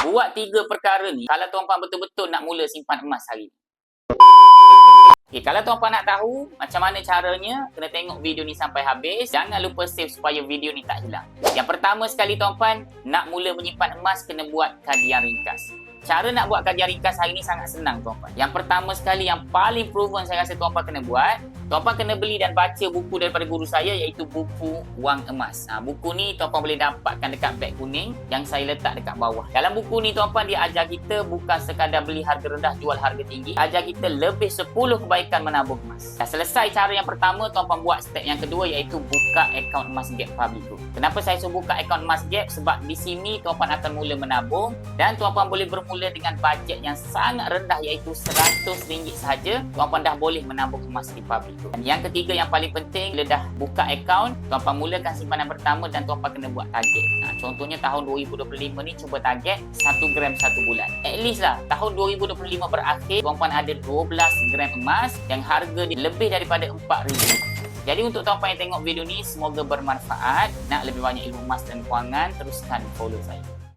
Buat 3 perkara ni kalau tuan-puan betul-betul nak mula simpan emas hari ni. Okay, kalau tuan-puan nak tahu macam mana caranya, kena tengok video ni sampai habis. Jangan lupa save supaya video ni tak hilang. Yang pertama sekali tuan-puan, nak mula menyimpan emas kena buat kajian ringkas. Cara nak buat kajian ringkas hari ni sangat senang tuan-puan. Yang pertama sekali, yang paling proven saya rasa tuan-puan kena buat, tuan-puan kena beli dan baca buku daripada guru saya iaitu buku Wang Emas. Buku ni tuan-puan boleh dapatkan dekat beg kuning yang saya letak dekat bawah. Dalam buku ni tuan-puan dia ajar kita bukan sekadar beli harga rendah jual harga tinggi, ajar kita lebih 10 kebaikan menabung emas. Dah selesai cara yang pertama, tuan-puan buat step yang kedua iaitu buka akaun emas Gap Public Group. Kenapa saya suruh buka akaun emas Gap? Sebab di sini tuan-puan akan mula menabung dan tuan-puan boleh bermula dengan bajet yang sangat rendah iaitu RM100 sahaja. Tuan-puan dah boleh menabung emas di Public Group. Dan yang ketiga yang paling penting, bila dah buka akaun, tuan-puan mulakan simpanan pertama dan tuan-puan kena buat target. Contohnya tahun 2025 ni cuba target 1 gram 1 bulan. At least lah tahun 2025 berakhir tuan-puan ada 12 gram emas yang harga dia lebih daripada RM4,000. Jadi untuk tuan-puan yang tengok video ni, semoga bermanfaat. Nak lebih banyak ilmu emas dan kewangan, teruskan follow saya.